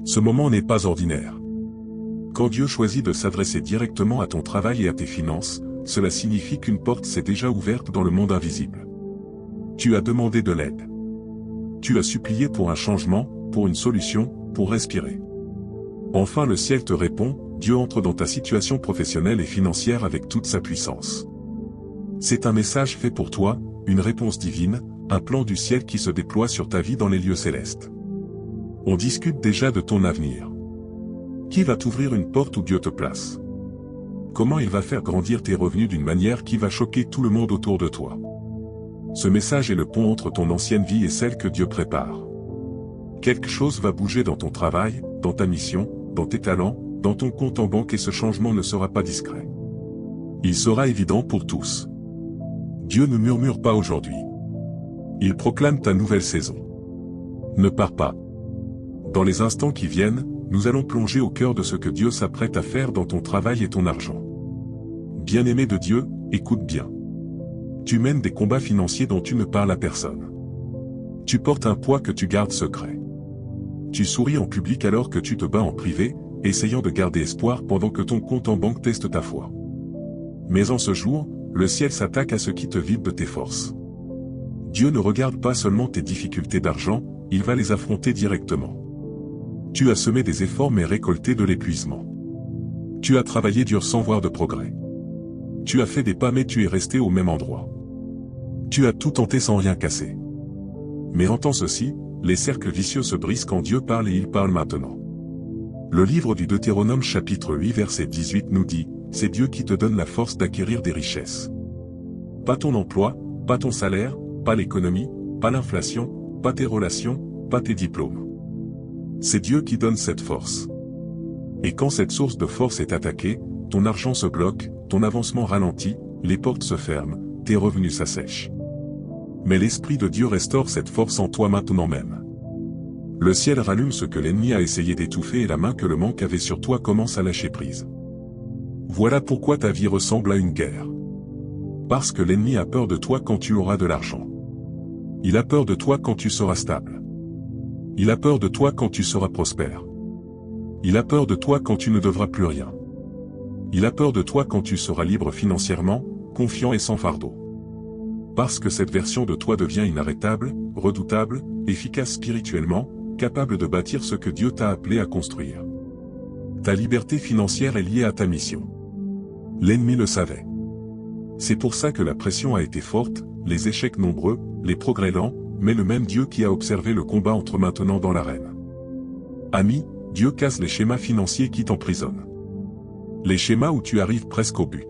Ce moment n'est pas ordinaire. Quand Dieu choisit de s'adresser directement à ton travail et à tes finances, cela signifie qu'une porte s'est déjà ouverte dans le monde invisible. Tu as demandé de l'aide. Tu as supplié pour un changement, pour une solution, pour respirer. Enfin le ciel te répond, Dieu entre dans ta situation professionnelle et financière avec toute sa puissance. C'est un message fait pour toi, une réponse divine, un plan du ciel qui se déploie sur ta vie dans les lieux célestes. On discute déjà de ton avenir. Qui va t'ouvrir une porte où Dieu te place? Comment il va faire grandir tes revenus d'une manière qui va choquer tout le monde autour de toi? Ce message est le pont entre ton ancienne vie et celle que Dieu prépare. Quelque chose va bouger dans ton travail, dans ta mission, dans tes talents, dans ton compte en banque et ce changement ne sera pas discret. Il sera évident pour tous. Dieu ne murmure pas aujourd'hui. Il proclame ta nouvelle saison. Ne pars pas. Dans les instants qui viennent, nous allons plonger au cœur de ce que Dieu s'apprête à faire dans ton travail et ton argent. Bien-aimé de Dieu, écoute bien. Tu mènes des combats financiers dont tu ne parles à personne. Tu portes un poids que tu gardes secret. Tu souris en public alors que tu te bats en privé, essayant de garder espoir pendant que ton compte en banque teste ta foi. Mais en ce jour, le ciel s'attaque à ce qui te vide de tes forces. Dieu ne regarde pas seulement tes difficultés d'argent, il va les affronter directement. Tu as semé des efforts mais récolté de l'épuisement. Tu as travaillé dur sans voir de progrès. Tu as fait des pas mais tu es resté au même endroit. Tu as tout tenté sans rien casser. Mais entends ceci, les cercles vicieux se brisent quand Dieu parle et il parle maintenant. Le livre du Deutéronome chapitre 8 verset 18 nous dit, c'est Dieu qui te donne la force d'acquérir des richesses. Pas ton emploi, pas ton salaire, pas l'économie, pas l'inflation, pas tes relations, pas tes diplômes. C'est Dieu qui donne cette force. Et quand cette source de force est attaquée, ton argent se bloque, ton avancement ralentit, les portes se ferment, tes revenus s'assèchent. Mais l'Esprit de Dieu restaure cette force en toi maintenant même. Le ciel rallume ce que l'ennemi a essayé d'étouffer et la main que le manque avait sur toi commence à lâcher prise. Voilà pourquoi ta vie ressemble à une guerre. Parce que l'ennemi a peur de toi quand tu auras de l'argent. Il a peur de toi quand tu seras stable. Il a peur de toi quand tu seras prospère. Il a peur de toi quand tu ne devras plus rien. Il a peur de toi quand tu seras libre financièrement, confiant et sans fardeau. Parce que cette version de toi devient inarrêtable, redoutable, efficace spirituellement, capable de bâtir ce que Dieu t'a appelé à construire. Ta liberté financière est liée à ta mission. L'ennemi le savait. C'est pour ça que la pression a été forte, les échecs nombreux, les progrès lents, mais le même Dieu qui a observé le combat entre maintenant dans l'arène. Ami, Dieu casse les schémas financiers qui t'emprisonnent. Les schémas où tu arrives presque au but.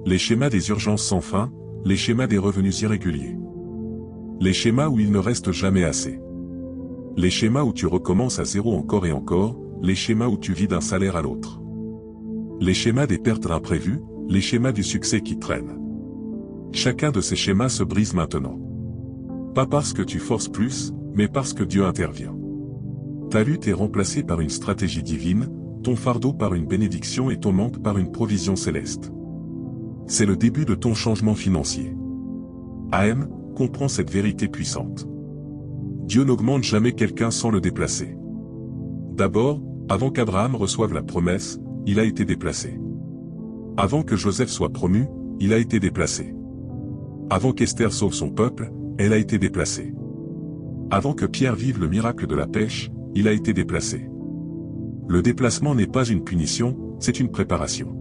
Les schémas des urgences sans fin, les schémas des revenus irréguliers. Les schémas où il ne reste jamais assez. Les schémas où tu recommences à zéro encore et encore, les schémas où tu vis d'un salaire à l'autre. Les schémas des pertes imprévues, les schémas du succès qui traînent. Chacun de ces schémas se brise maintenant. Pas parce que tu forces plus, mais parce que Dieu intervient. Ta lutte est remplacée par une stratégie divine, ton fardeau par une bénédiction et ton manque par une provision céleste. C'est le début de ton changement financier. AM, comprends cette vérité puissante. Dieu n'augmente jamais quelqu'un sans le déplacer. D'abord, avant qu'Abraham reçoive la promesse, il a été déplacé. Avant que Joseph soit promu, il a été déplacé. Avant qu'Esther sauve son peuple, elle a été déplacée. Avant que Pierre vive le miracle de la pêche, il a été déplacé. Le déplacement n'est pas une punition, c'est une préparation.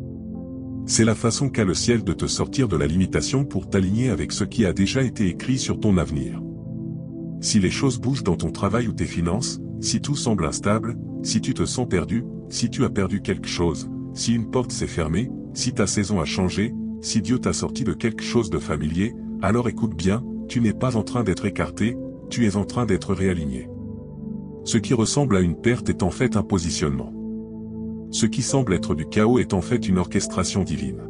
C'est la façon qu'a le ciel de te sortir de la limitation pour t'aligner avec ce qui a déjà été écrit sur ton avenir. Si les choses bougent dans ton travail ou tes finances, si tout semble instable, si tu te sens perdu, si tu as perdu quelque chose, si une porte s'est fermée, si ta saison a changé, si Dieu t'a sorti de quelque chose de familier, alors écoute bien, tu n'es pas en train d'être écarté, tu es en train d'être réaligné. Ce qui ressemble à une perte est en fait un positionnement. Ce qui semble être du chaos est en fait une orchestration divine.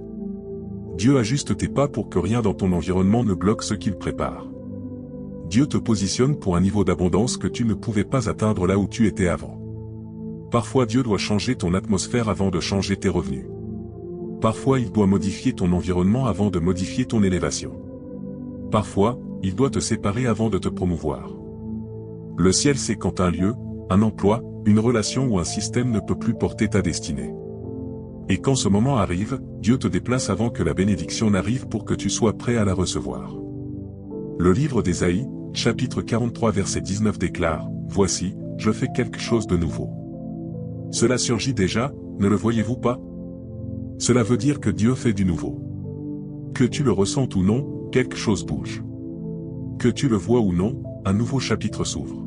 Dieu ajuste tes pas pour que rien dans ton environnement ne bloque ce qu'il prépare. Dieu te positionne pour un niveau d'abondance que tu ne pouvais pas atteindre là où tu étais avant. Parfois Dieu doit changer ton atmosphère avant de changer tes revenus. Parfois il doit modifier ton environnement avant de modifier ton élévation. Parfois, il doit te séparer avant de te promouvoir. Le ciel sait quand un lieu, un emploi, une relation ou un système ne peut plus porter ta destinée. Et quand ce moment arrive, Dieu te déplace avant que la bénédiction n'arrive pour que tu sois prêt à la recevoir. Le livre d'Ésaïe, chapitre 43 verset 19 déclare, « Voici, je fais quelque chose de nouveau. Cela surgit déjà, ne le voyez-vous pas? » Cela veut dire que Dieu fait du nouveau. Que tu le ressentes ou non, quelque chose bouge. Que tu le vois ou non, un nouveau chapitre s'ouvre.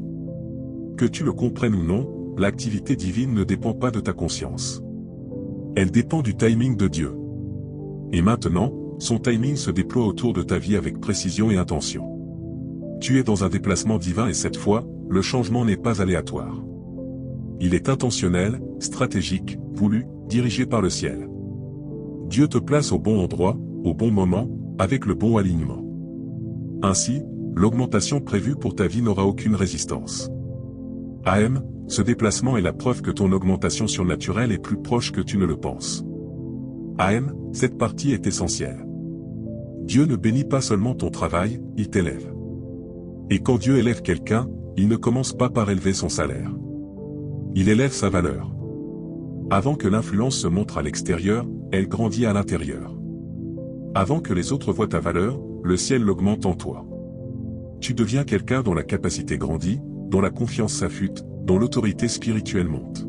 Que tu le comprennes ou non, l'activité divine ne dépend pas de ta conscience. Elle dépend du timing de Dieu. Et maintenant, son timing se déploie autour de ta vie avec précision et intention. Tu es dans un déplacement divin et cette fois, le changement n'est pas aléatoire. Il est intentionnel, stratégique, voulu, dirigé par le ciel. Dieu te place au bon endroit, au bon moment, avec le bon alignement. Ainsi, l'augmentation prévue pour ta vie n'aura aucune résistance. AM, ce déplacement est la preuve que ton augmentation surnaturelle est plus proche que tu ne le penses. AM, cette partie est essentielle. Dieu ne bénit pas seulement ton travail, il t'élève. Et quand Dieu élève quelqu'un, il ne commence pas par élever son salaire. Il élève sa valeur. Avant que l'influence se montre à l'extérieur, elle grandit à l'intérieur. Avant que les autres voient ta valeur, le ciel l'augmente en toi. Tu deviens quelqu'un dont la capacité grandit, dont la confiance s'affûte, dont l'autorité spirituelle monte.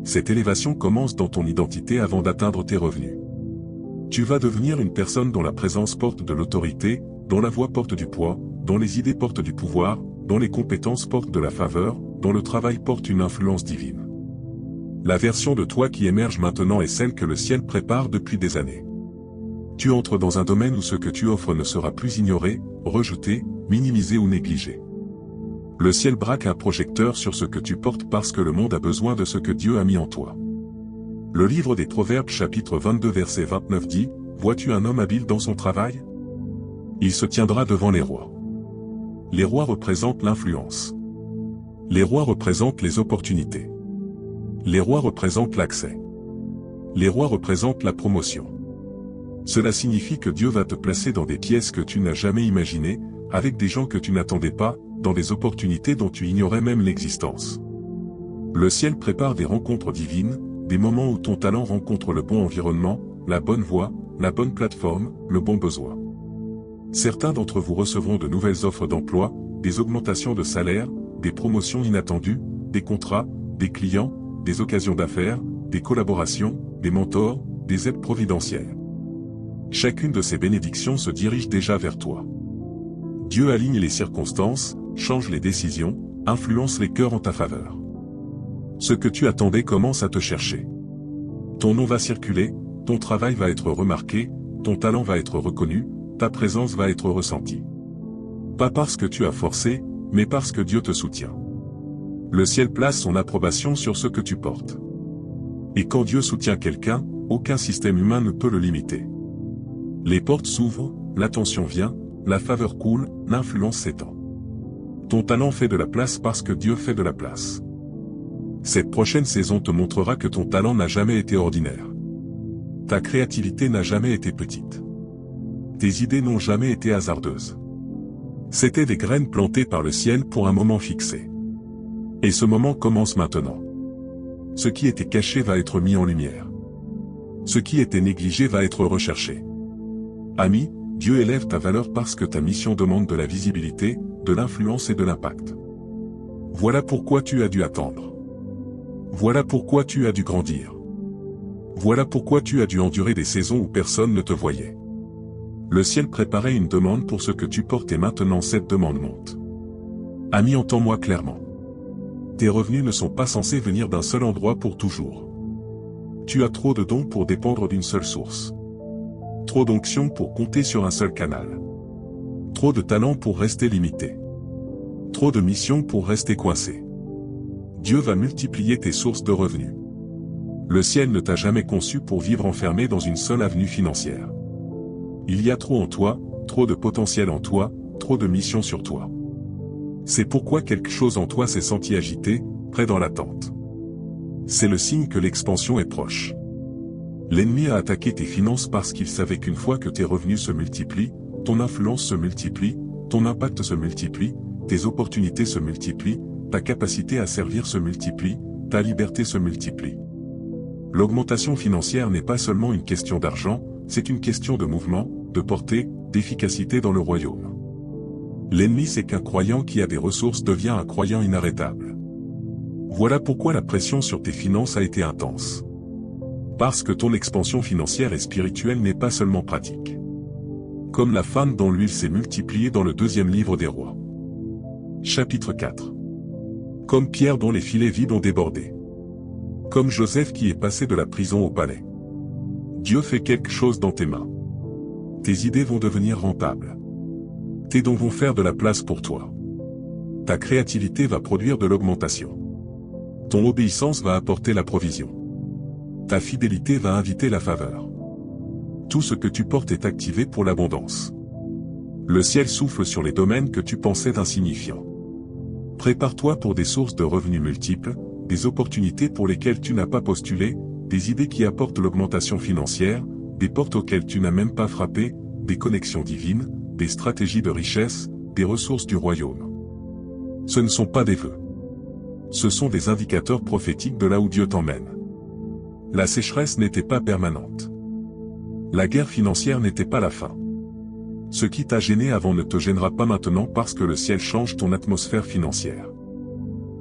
Cette élévation commence dans ton identité avant d'atteindre tes revenus. Tu vas devenir une personne dont la présence porte de l'autorité, dont la voix porte du poids, dont les idées portent du pouvoir, dont les compétences portent de la faveur, dont le travail porte une influence divine. La version de toi qui émerge maintenant est celle que le ciel prépare depuis des années. Tu entres dans un domaine où ce que tu offres ne sera plus ignoré, rejeté, minimisé ou négligé. Le ciel braque un projecteur sur ce que tu portes parce que le monde a besoin de ce que Dieu a mis en toi. Le livre des Proverbes chapitre 22 verset 29 dit, « Vois-tu un homme habile dans son travail? Il se tiendra devant les rois. » Les rois représentent l'influence. Les rois représentent les opportunités. Les rois représentent l'accès. Les rois représentent la promotion. Cela signifie que Dieu va te placer dans des pièces que tu n'as jamais imaginées, avec des gens que tu n'attendais pas, dans des opportunités dont tu ignorais même l'existence. Le ciel prépare des rencontres divines, des moments où ton talent rencontre le bon environnement, la bonne voie, la bonne plateforme, le bon besoin. Certains d'entre vous recevront de nouvelles offres d'emploi, des augmentations de salaire, des promotions inattendues, des contrats, des clients, des occasions d'affaires, des collaborations, des mentors, des aides providentielles. Chacune de ces bénédictions se dirige déjà vers toi. Dieu aligne les circonstances, change les décisions, influence les cœurs en ta faveur. Ce que tu attendais commence à te chercher. Ton nom va circuler, ton travail va être remarqué, ton talent va être reconnu, ta présence va être ressentie. Pas parce que tu as forcé, mais parce que Dieu te soutient. Le ciel place son approbation sur ce que tu portes. Et quand Dieu soutient quelqu'un, aucun système humain ne peut le limiter. Les portes s'ouvrent, l'attention vient, la faveur coule, l'influence s'étend. Ton talent fait de la place parce que Dieu fait de la place. Cette prochaine saison te montrera que ton talent n'a jamais été ordinaire. Ta créativité n'a jamais été petite. Tes idées n'ont jamais été hasardeuses. C'étaient des graines plantées par le ciel pour un moment fixé. Et ce moment commence maintenant. Ce qui était caché va être mis en lumière. Ce qui était négligé va être recherché. Ami, Dieu élève ta valeur parce que ta mission demande de la visibilité, de l'influence et de l'impact. Voilà pourquoi tu as dû attendre. Voilà pourquoi tu as dû grandir. Voilà pourquoi tu as dû endurer des saisons où personne ne te voyait. Le ciel préparait une demande pour ce que tu portes et maintenant cette demande monte. Ami, entends-moi clairement. Tes revenus ne sont pas censés venir d'un seul endroit pour toujours. Tu as trop de dons pour dépendre d'une seule source. Trop d'onction pour compter sur un seul canal. Trop de talent pour rester limité. Trop de missions pour rester coincé. Dieu va multiplier tes sources de revenus. Le ciel ne t'a jamais conçu pour vivre enfermé dans une seule avenue financière. Il y a trop en toi, trop de potentiel en toi, trop de missions sur toi. C'est pourquoi quelque chose en toi s'est senti agité, prêt dans l'attente. C'est le signe que l'expansion est proche. L'ennemi a attaqué tes finances parce qu'il savait qu'une fois que tes revenus se multiplient, ton influence se multiplie, ton impact se multiplie, tes opportunités se multiplient, ta capacité à servir se multiplie, ta liberté se multiplie. L'augmentation financière n'est pas seulement une question d'argent, c'est une question de mouvement, de portée, d'efficacité dans le royaume. L'ennemi sait qu'un croyant qui a des ressources devient un croyant inarrêtable. Voilà pourquoi la pression sur tes finances a été intense. Parce que ton expansion financière et spirituelle n'est pas seulement pratique. Comme la femme dont l'huile s'est multipliée dans le 2e livre des rois. Chapitre 4. Comme Pierre dont les filets vides ont débordé. Comme Joseph qui est passé de la prison au palais. Dieu fait quelque chose dans tes mains. Tes idées vont devenir rentables. Tes dons vont faire de la place pour toi. Ta créativité va produire de l'augmentation. Ton obéissance va apporter la provision. Ta fidélité va inviter la faveur. Tout ce que tu portes est activé pour l'abondance. Le ciel souffle sur les domaines que tu pensais insignifiants. Prépare-toi pour des sources de revenus multiples, des opportunités pour lesquelles tu n'as pas postulé, des idées qui apportent l'augmentation financière, des portes auxquelles tu n'as même pas frappé, des connexions divines, des stratégies de richesse, des ressources du royaume. Ce ne sont pas des vœux. Ce sont des indicateurs prophétiques de là où Dieu t'emmène. La sécheresse n'était pas permanente. La guerre financière n'était pas la fin. Ce qui t'a gêné avant ne te gênera pas maintenant parce que le ciel change ton atmosphère financière.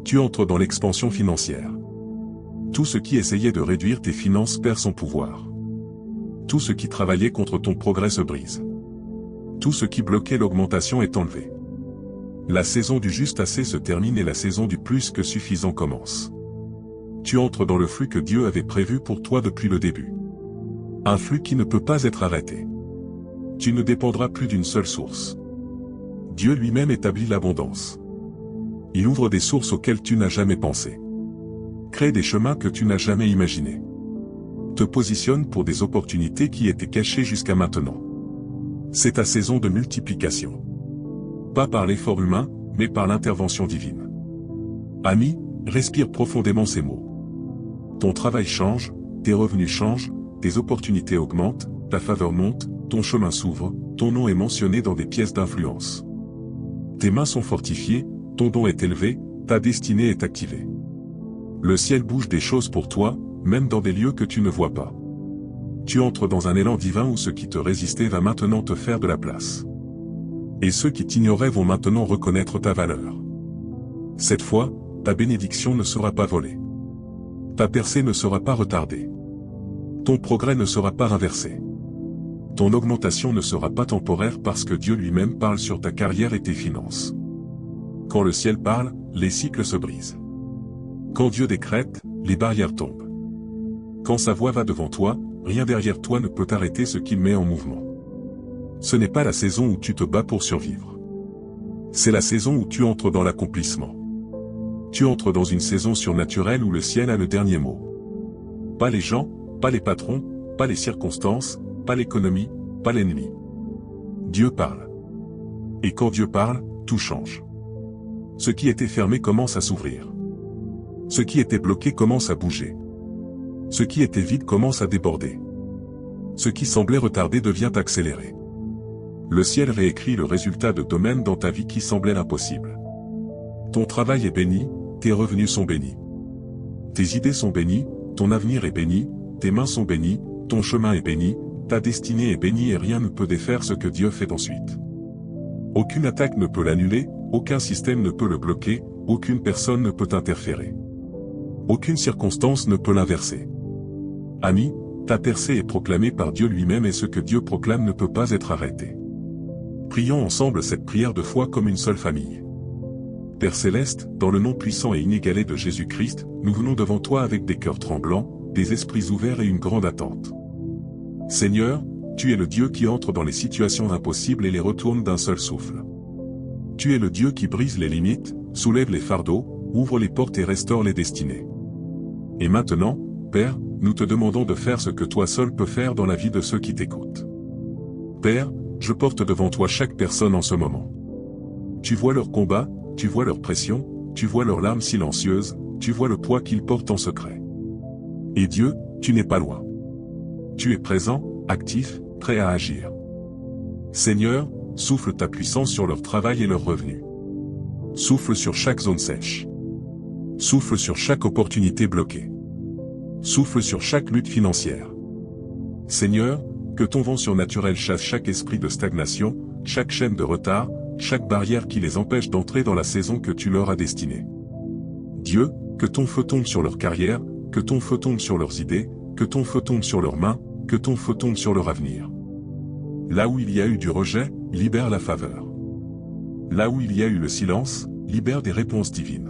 Tu entres dans l'expansion financière. Tout ce qui essayait de réduire tes finances perd son pouvoir. Tout ce qui travaillait contre ton progrès se brise. Tout ce qui bloquait l'augmentation est enlevé. La saison du juste assez se termine et la saison du plus que suffisant commence. Tu entres dans le flux que Dieu avait prévu pour toi depuis le début. Un flux qui ne peut pas être arrêté. Tu ne dépendras plus d'une seule source. Dieu lui-même établit l'abondance. Il ouvre des sources auxquelles tu n'as jamais pensé. Crée des chemins que tu n'as jamais imaginés. Te positionne pour des opportunités qui étaient cachées jusqu'à maintenant. C'est ta saison de multiplication. Pas par l'effort humain, mais par l'intervention divine. Ami, respire profondément ces mots. Ton travail change, tes revenus changent, tes opportunités augmentent, ta faveur monte, ton chemin s'ouvre, ton nom est mentionné dans des pièces d'influence. Tes mains sont fortifiées, ton don est élevé, ta destinée est activée. Le ciel bouge des choses pour toi, même dans des lieux que tu ne vois pas. Tu entres dans un élan divin où ce qui te résistait va maintenant te faire de la place. Et ceux qui t'ignoraient vont maintenant reconnaître ta valeur. Cette fois, ta bénédiction ne sera pas volée. Ta percée ne sera pas retardée. Ton progrès ne sera pas inversé. Ton augmentation ne sera pas temporaire parce que Dieu lui-même parle sur ta carrière et tes finances. Quand le ciel parle, les cycles se brisent. Quand Dieu décrète, les barrières tombent. Quand sa voix va devant toi, rien derrière toi ne peut arrêter ce qu'il met en mouvement. Ce n'est pas la saison où tu te bats pour survivre. C'est la saison où tu entres dans l'accomplissement. Tu entres dans une saison surnaturelle où le ciel a le dernier mot. Pas les gens, pas les patrons, pas les circonstances, pas l'économie, pas l'ennemi. Dieu parle. Et quand Dieu parle, tout change. Ce qui était fermé commence à s'ouvrir. Ce qui était bloqué commence à bouger. Ce qui était vide commence à déborder. Ce qui semblait retardé devient accéléré. Le ciel réécrit le résultat de domaines dans ta vie qui semblaient impossibles. Ton travail est béni, tes revenus sont bénis. Tes idées sont bénies, ton avenir est béni, tes mains sont bénies, ton chemin est béni, ta destinée est bénie et rien ne peut défaire ce que Dieu fait ensuite. Aucune attaque ne peut l'annuler, aucun système ne peut le bloquer, aucune personne ne peut interférer. Aucune circonstance ne peut l'inverser. Ami, ta percée est proclamée par Dieu lui-même et ce que Dieu proclame ne peut pas être arrêté. Prions ensemble cette prière de foi comme une seule famille. Père Céleste, dans le nom puissant et inégalé de Jésus-Christ, nous venons devant toi avec des cœurs tremblants, des esprits ouverts et une grande attente. Seigneur, tu es le Dieu qui entre dans les situations impossibles et les retourne d'un seul souffle. Tu es le Dieu qui brise les limites, soulève les fardeaux, ouvre les portes et restaure les destinées. Et maintenant, Père, nous te demandons de faire ce que toi seul peux faire dans la vie de ceux qui t'écoutent. Père, je porte devant toi chaque personne en ce moment. Tu vois leur combat, tu vois leur pression, tu vois leurs larmes silencieuses, tu vois le poids qu'ils portent en secret. Et Dieu, tu n'es pas loin. Tu es présent, actif, prêt à agir. Seigneur, souffle ta puissance sur leur travail et leurs revenus. Souffle sur chaque zone sèche. Souffle sur chaque opportunité bloquée. Souffle sur chaque lutte financière. Seigneur, que ton vent surnaturel chasse chaque esprit de stagnation, chaque chaîne de retard, chaque barrière qui les empêche d'entrer dans la saison que tu leur as destinée. Dieu, que ton feu tombe sur leur carrière, que ton feu tombe sur leurs idées, que ton feu tombe sur leurs mains, que ton feu tombe sur leur avenir. Là où il y a eu du rejet, libère la faveur. Là où il y a eu le silence, libère des réponses divines.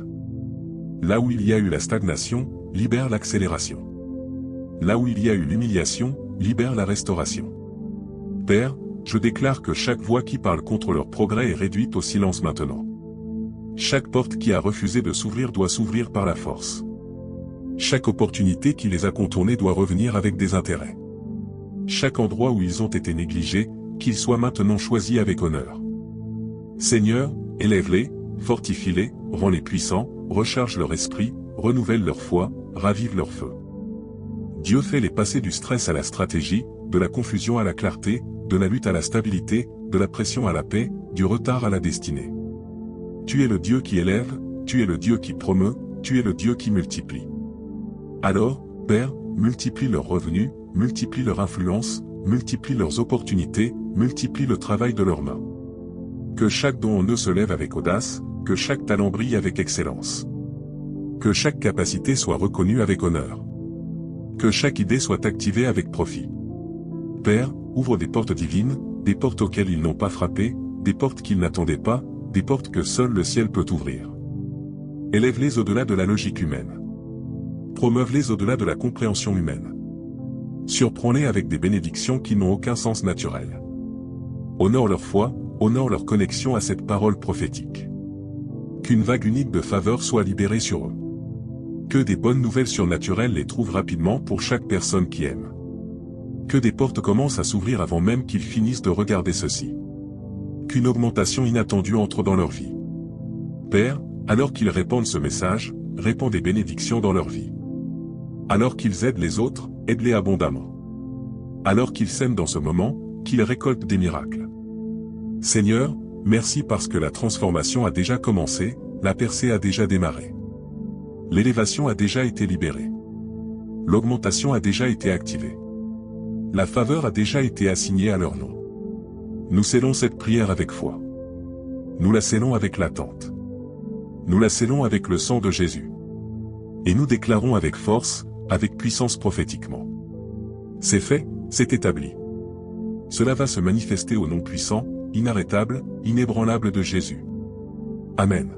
Là où il y a eu la stagnation, libère l'accélération. Là où il y a eu l'humiliation, libère la restauration. Père, je déclare que chaque voix qui parle contre leur progrès est réduite au silence maintenant. Chaque porte qui a refusé de s'ouvrir doit s'ouvrir par la force. Chaque opportunité qui les a contournés doit revenir avec des intérêts. Chaque endroit où ils ont été négligés, qu'ils soient maintenant choisis avec honneur. Seigneur, élève-les, fortifie-les, rends-les puissants, recharge leur esprit, renouvelle leur foi, ravive leur feu. Dieu fait les passer du stress à la stratégie, de la confusion à la clarté, de la lutte à la stabilité, de la pression à la paix, du retard à la destinée. Tu es le Dieu qui élève, tu es le Dieu qui promeut, tu es le Dieu qui multiplie. Alors, Père, multiplie leurs revenus, multiplie leur influence, multiplie leurs opportunités, multiplie le travail de leurs mains. Que chaque don en eux se lève avec audace, que chaque talent brille avec excellence. Que chaque capacité soit reconnue avec honneur. Que chaque idée soit activée avec profit. Père, ouvre des portes divines, des portes auxquelles ils n'ont pas frappé, des portes qu'ils n'attendaient pas, des portes que seul le ciel peut ouvrir. Élève-les au-delà de la logique humaine. Promeuve-les au-delà de la compréhension humaine. Surprends-les avec des bénédictions qui n'ont aucun sens naturel. Honore leur foi, honore leur connexion à cette parole prophétique. Qu'une vague unique de faveur soit libérée sur eux. Que des bonnes nouvelles surnaturelles les trouvent rapidement pour chaque personne qui aime. Que des portes commencent à s'ouvrir avant même qu'ils finissent de regarder ceci. Qu'une augmentation inattendue entre dans leur vie. Père, alors qu'ils répandent ce message, répands des bénédictions dans leur vie. Alors qu'ils aident les autres, aide-les abondamment. Alors qu'ils sèment dans ce moment, qu'ils récoltent des miracles. Seigneur, merci parce que la transformation a déjà commencé, la percée a déjà démarré. L'élévation a déjà été libérée. L'augmentation a déjà été activée. La faveur a déjà été assignée à leur nom. Nous scellons cette prière avec foi. Nous la scellons avec l'attente. Nous la scellons avec le sang de Jésus. Et nous déclarons avec force, avec puissance prophétiquement. C'est fait, c'est établi. Cela va se manifester au nom puissant, inarrêtable, inébranlable de Jésus. Amen.